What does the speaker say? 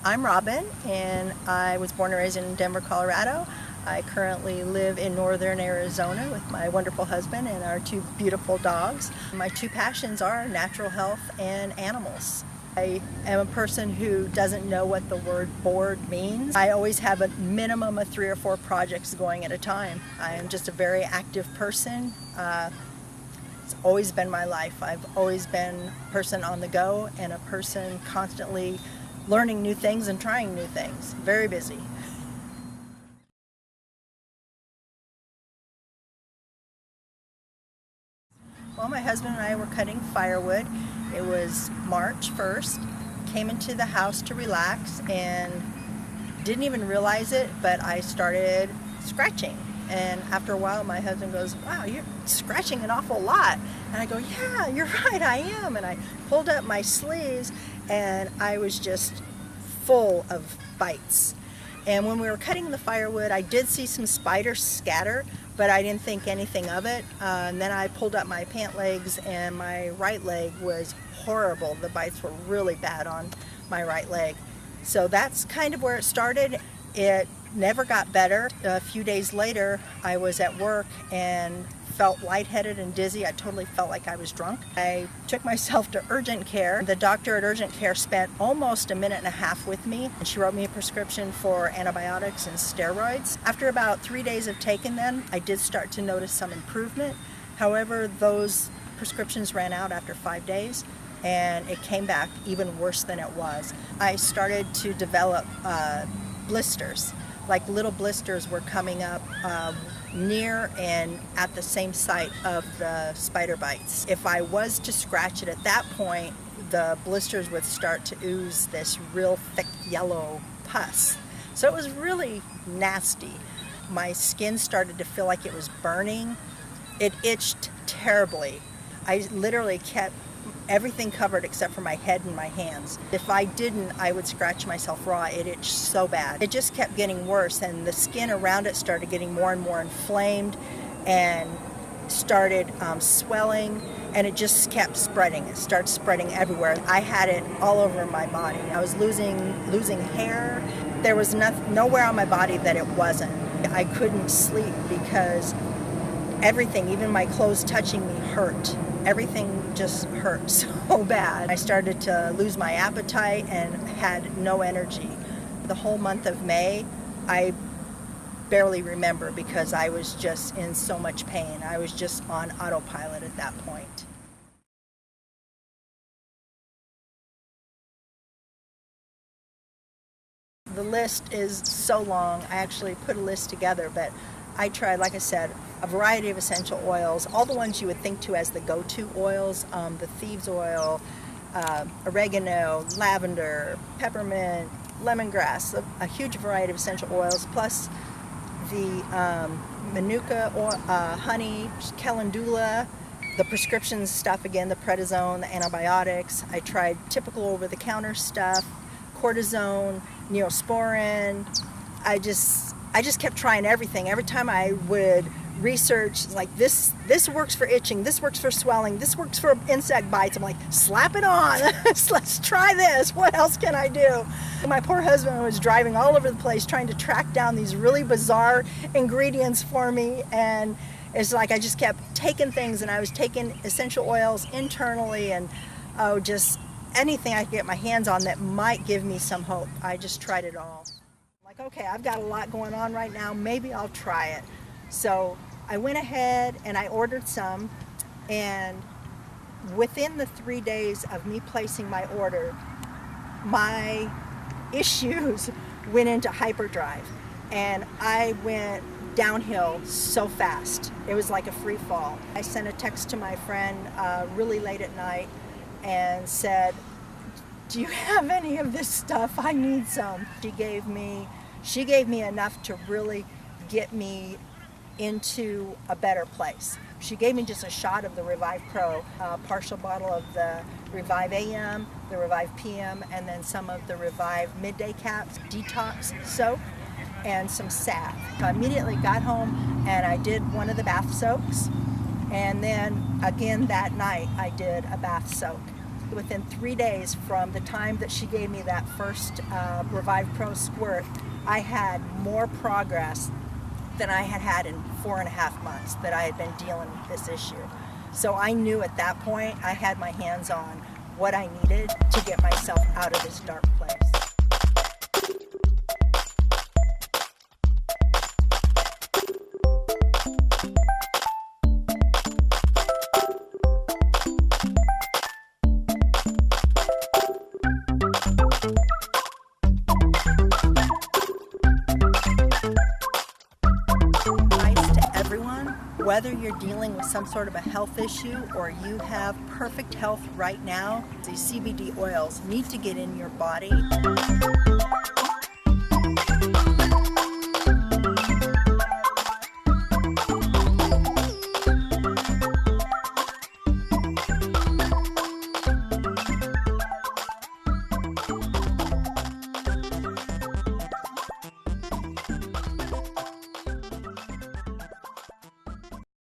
I'm Robin, and I was born and raised in Denver, Colorado. I currently live in northern Arizona with my wonderful husband and our two beautiful dogs. My two passions are natural health and animals. I am a person who doesn't know what the word bored means. I always have a minimum of 3 or 4 projects going at a time. I am just a very active person. It's always been my life. I've always been a person on the go and a person constantly learning new things and trying new things. Very busy. Well, my husband and I were cutting firewood. It was March 1st. Came into the house to relax and didn't even realize it, but I started scratching. And after a while, my husband goes, "Wow, you're scratching an awful lot." And I go, "Yeah, you're right, I am." And I pulled up my sleeves and I was just full of bites. And when we were cutting the firewood, I did see some spiders scatter, but I didn't think anything of it. And then I pulled up my pant legs and my right leg was horrible. The bites were really bad on my right leg. So that's kind of where it started. It never got better. A few days later, I was at work and felt lightheaded and dizzy. I totally felt like I was drunk. I took myself to urgent care. The doctor at urgent care spent almost a minute and a half with me, and she wrote me a prescription for antibiotics and steroids. After about 3 days of taking them, I did start to notice some improvement. However, those prescriptions ran out after 5 days, and it came back even worse than it was. I started to develop blisters. Like little blisters were coming up near and at the same site of the spider bites. If I was to scratch it at that point, the blisters would start to ooze this real thick yellow pus. So it was really nasty. My skin started to feel like it was burning. It itched terribly. I literally kept everything covered except for my head and my hands. If I didn't, I would scratch myself raw. It itched so bad. It just kept getting worse, and the skin around it started getting more and more inflamed and started swelling, and it just kept spreading. It started spreading everywhere. I had it all over my body. I was losing hair. There was nowhere on my body that it wasn't. I couldn't sleep because everything, even my clothes touching me, hurt. Everything just hurt so bad. I started to lose my appetite and had no energy. The whole month of May, I barely remember because I was just in so much pain. I was just on autopilot at that point. The list is so long. I actually put a list together, but I tried, like I said, a variety of essential oils, all the ones you would think to as the go-to oils, the thieves oil, oregano, lavender, peppermint, lemongrass, a huge variety of essential oils, plus the manuka oil, honey, calendula, the prescription stuff again, the prednisone, the antibiotics. I tried typical over-the-counter stuff, cortisone, neosporin. I just kept trying everything. Every time I would research, like this works for itching, this works for swelling, this works for insect bites. I'm like, slap it on. Let's try this. What else can I do? My poor husband was driving all over the place trying to track down these really bizarre ingredients for me, and it's like I just kept taking things, and I was taking essential oils internally and just anything I could get my hands on that might give me some hope. I just tried it all. Like, okay, I've got a lot going on right now, maybe I'll try it. So I went ahead and I ordered some, and within the 3 days of me placing my order, my issues went into hyperdrive, and I went downhill so fast. It was like a free fall. I sent a text to my friend really late at night and said, "Do you have any of this stuff? I need some." She gave me enough to really get me into a better place. She gave me just a shot of the Revive Pro, a partial bottle of the Revive AM, the Revive PM, and then some of the Revive Midday Caps detox soap, and some salve. I immediately got home and I did one of the bath soaks, and then again that night I did a bath soak. basically within 3 days from the time that she gave me that first Revive Pro squirt, I had more progress than I had had in 4.5 months that I had been dealing with this issue. So I knew at that point I had my hands on what I needed to get myself out of this dark place. Whether you're dealing with some sort of a health issue or you have perfect health right now, these CBD oils need to get in your body.